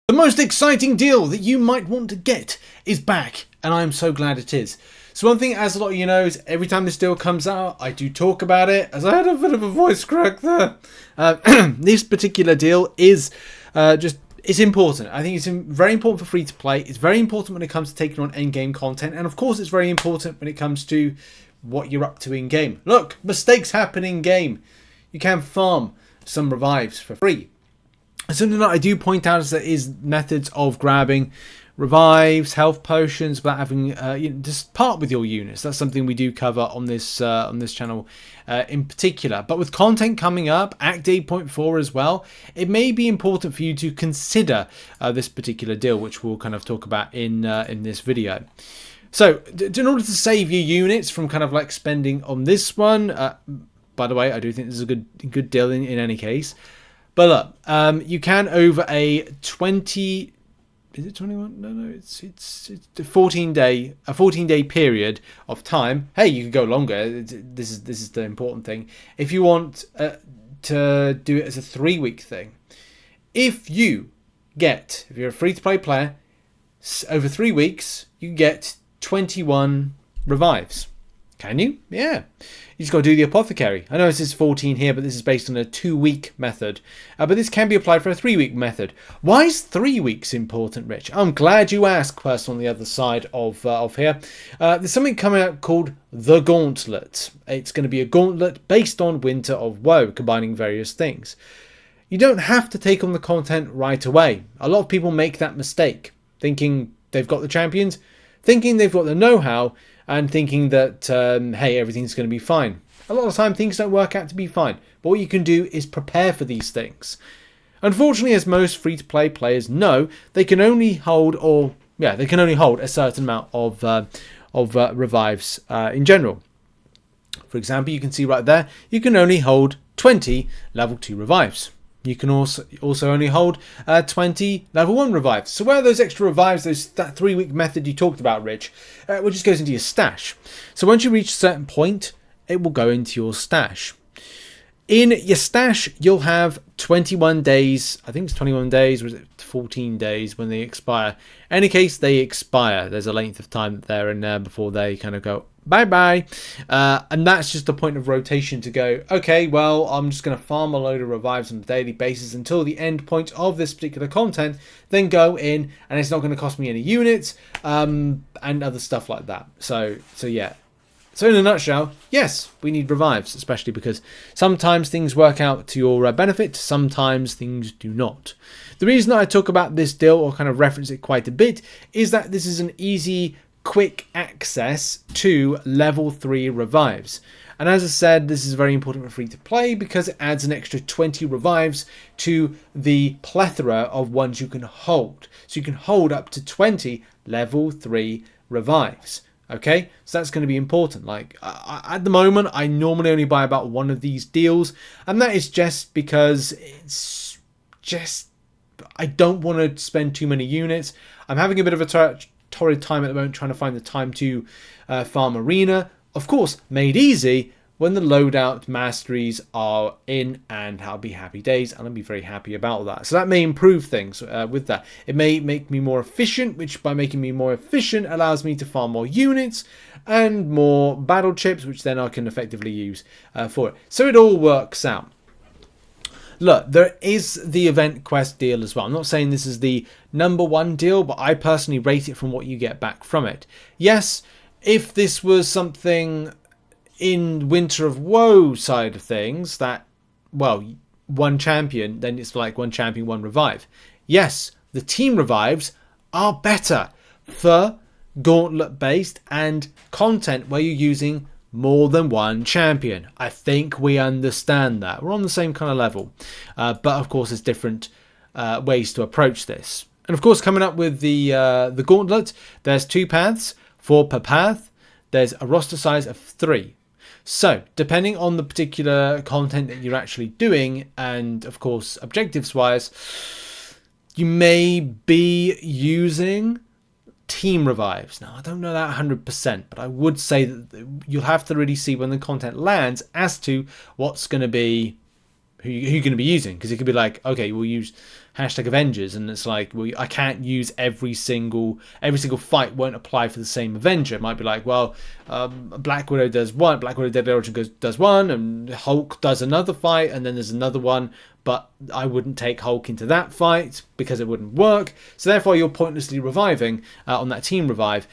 The most exciting deal that you might want to get is back, and I'm so glad it is. So one thing, as a lot of you know, is every time this deal comes out, I do talk about it, as I had a bit of a voice crack there. This particular deal is it's important. I think it's very important for free-to-play. It's very important when it comes to taking on endgame content, and of course it's very important when it comes to what you're up to in-game. Look, mistakes happen in-game. You can farm some revives for free. Something that I do point out is methods of grabbing revives, health potions without having just part with your units. That's something we do cover on this channel in particular. But with content coming up, Act 8.4 as well, it may be important for you to consider this particular deal, which we'll kind of talk about in this video. So, in order to save your units from kind of like spending on this one, by the way, I do think this is a good deal in any case. But look, you can over a 20, is it 21? No, it's a 14-day period of time. Hey, you could go longer. This is the important thing. If you want to do it as a 3-week thing, if you're a free-to-play player, over 3 weeks, you get 21 revives. Can you? Yeah. You just got to do the apothecary. I know this is 14 here, but this is based on a 2-week method. But this can be applied for a 3-week method. Why is 3 weeks important, Rich? I'm glad you asked, person on the other side of here. There's something coming out called the Gauntlet. It's going to be a gauntlet based on Winter of Woe, combining various things. You don't have to take on the content right away. A lot of people make that mistake, thinking they've got the champions, thinking they've got the know-how, and thinking that, hey, everything's going to be fine. A lot of the time, things don't work out to be fine. But what you can do is prepare for these things. Unfortunately, as most free-to-play players know, they can only hold a certain amount of revives in general. For example, you can see right there, you can only hold 20 level 2 revives. You can also only hold 20 level 1 revives. So where are those extra revives, that 3-week method you talked about, Rich, which just goes into your stash. So once you reach a certain point, it will go into your stash. In your stash, you'll have 21 days. I think it's 21 days, or is it 14 days when they expire? In any case, they expire. There's a length of time there and there before they kind of go bye-bye. And that's just the point of rotation to go, okay, well, I'm just going to farm a load of revives on a daily basis until the end point of this particular content, then go in, and it's not going to cost me any units and other stuff like that. So yeah. So in a nutshell, yes, we need revives, especially because sometimes things work out to your benefit, sometimes things do not. The reason I talk about this deal, or kind of reference it quite a bit, is that this is an easy, quick access to level 3 revives. And as I said, this is very important for free to play because it adds an extra 20 revives to the plethora of ones you can hold. So you can hold up to 20 level 3 revives. Okay, so that's going to be important. Like at the moment, I normally only buy about one of these deals, and that is just because I don't want to spend too many units. I'm having a bit of a torrid time at the moment trying to find the time to farm arena. Of course, made easy when the loadout masteries are in, and I'll be happy days, and I'll be very happy about that. So that may improve things with that. It may make me more efficient, which by making me more efficient allows me to farm more units and more battle chips, which then I can effectively use for it. So it all works out. Look, there is the event quest deal as well. I'm not saying this is the #1 deal, but I personally rate it from what you get back from it. Yes, if this was something in Winter of Woe side of things, that, well, one champion, then it's like one champion, one revive. Yes, the team revives are better for gauntlet based and content where you're using more than one champion. I think we understand that. We're on the same kind of level. But of course, there's different ways to approach this. And of course, coming up with the gauntlet, there's 2 paths, 4 per path. There's a roster size of 3. So, depending on the particular content that you're actually doing, and of course, objectives-wise, you may be using team revives. Now, I don't know that 100%, but I would say that you'll have to really see when the content lands as to what's going to be who you're going to be using, because it could be like, okay, we'll use hashtag Avengers, and it's like, well, I can't use every single fight won't apply for the same Avenger. It might be like, well, Black Widow does one, Black Widow Dead Origin does one, and Hulk does another fight, and then there's another one, but I wouldn't take Hulk into that fight because it wouldn't work. So therefore, you're pointlessly reviving on that team revive.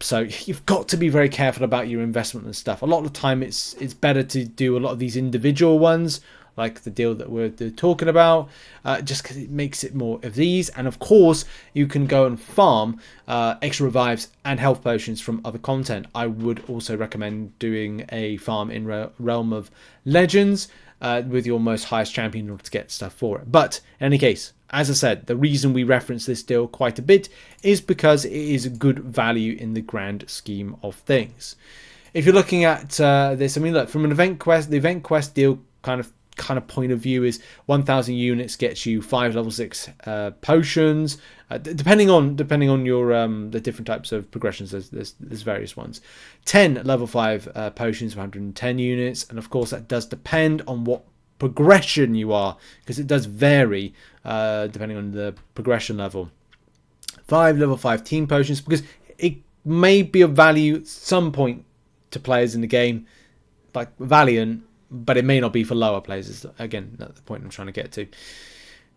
So you've got to be very careful about your investment and stuff. A lot of the time, it's better to do a lot of these individual ones, like the deal that we're talking about, just because it makes it more of these. And of course, you can go and farm extra revives and health potions from other content. I would also recommend doing a farm in Realm of Legends with your most highest champion in order to get stuff for it. But in any case, as I said, the reason we reference this deal quite a bit is because it is a good value in the grand scheme of things. If you're looking at this, I mean, look, from an event quest, the event quest deal kind of point of view is 1,000 units gets you 5 level 6 potions, depending on your the different types of progressions. There's various ones. 10 level 5 potions, 110 units, and of course that does depend on what progression you are, because it does vary depending on the progression level. 5 level 5 team potions, because it may be of value at some point to players in the game, like Valiant, but it may not be for lower players. Is again that's the point I'm trying to get to.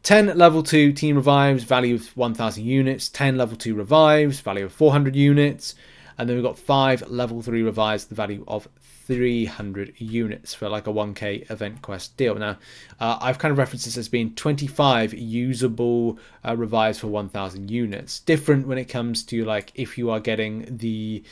10 level 2 team revives, value of 1,000 units. 10 level 2 revives, value of 400 units. And then we've got 5 level 3 revives, the value of 300 units for like a 1k event quest deal. Now, I've kind of referenced this as being 25 usable revives for 1,000 units. Different when it comes to like if you are getting the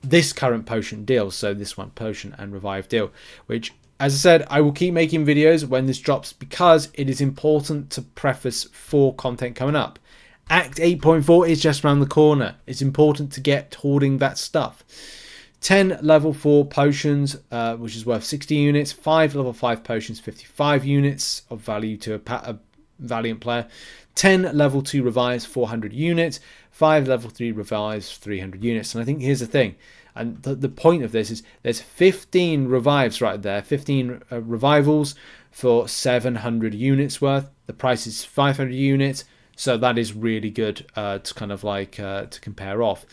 this current potion deal, so this one potion and revive deal, which, as I said, I will keep making videos when this drops because it is important to preface for content coming up. Act 8.4 is just around the corner. It's important to get hoarding that stuff. 10 level 4 potions, which is worth 60 units. 5 level 5 potions, 55 units of value to a Valiant player. 10 level 2 revives, 400 units. 5 level 3 revives, 300 units. And I think here's the thing. And the point of this is there's 15 revives right there. 15 revivals for 700 units worth. The price is 500 units. So that is really good to kind of like to compare off.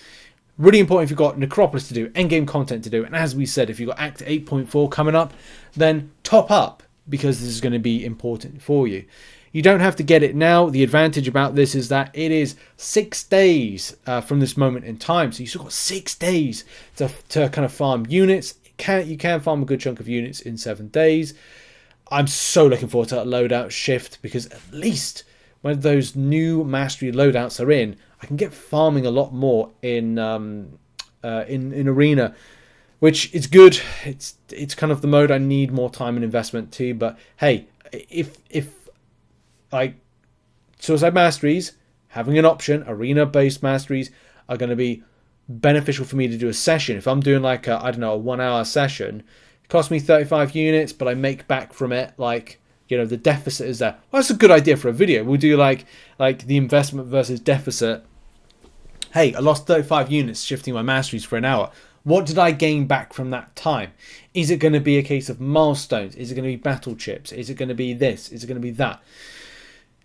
Really important if you've got Necropolis to do, endgame content to do, and as we said, if you've got Act 8.4 coming up, then top up, because this is going to be important for you. You don't have to get it now. The advantage about this is that it is 6 days from this moment in time, so you've still got 6 days to kind of farm units. You can farm a good chunk of units in 7 days. I'm so looking forward to that loadout shift, because at least when those new mastery loadouts are in, I can get farming a lot more in arena, which is good. It's kind of the mode I need more time and investment to. But hey, if like Suicide Masteries, having an option, arena-based masteries are going to be beneficial for me to do a session. If I'm doing like a, I don't know, a 1 hour session, it costs me 35 units, but I make back from it like, you know, the deficit is there. Well, that's a good idea for a video. We'll do like the investment versus deficit. Hey, I lost 35 units shifting my masteries for an hour. What did I gain back from that time? Is it going to be a case of milestones? Is it going to be battle chips? Is it going to be this? Is it going to be that?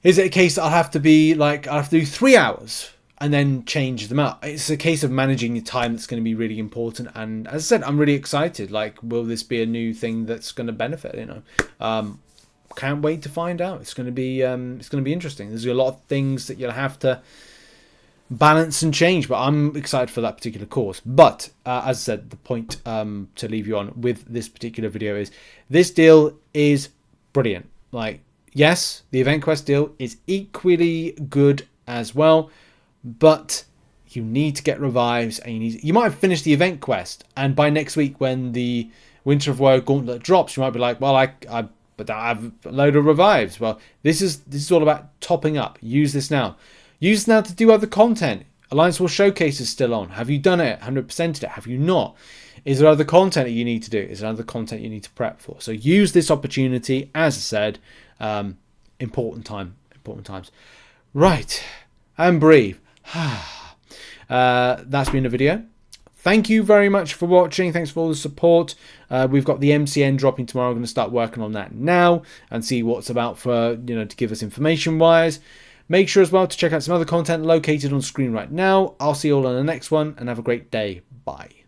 Is it a case that I'll have to do 3 hours and then change them out? It's a case of managing your time that's going to be really important. And as I said, I'm really excited. Like, will this be a new thing that's going to benefit? You know, can't wait to find out. It's going to be interesting. There's a lot of things that you'll have to balance and change, but I'm excited for that particular course. But as I said, the point to leave you on with this particular video is this deal is brilliant. Like, yes, the event quest deal is equally good as well, but you need to get revives, and you might have finished the event quest, and by next week when the Winter of Woe Gauntlet drops, you might be like, well, I have a load of revives. Well, this is all about topping up. Use this now. Use this now to do other content. Alliance War Showcase is still on. Have you done it? 100%ed it? Have you not? Is there other content that you need to do? Is there other content you need to prep for? So use this opportunity. As I said, important times. Right, and breathe. That's been the video. thank you very much for watching. Thanks for all the support. We've got the MCN dropping tomorrow. I'm going to start working on that now and see what's about for, to give us information wise. Make sure as well to check out some other content located on screen right now. I'll see you all on the next one and have a great day. Bye.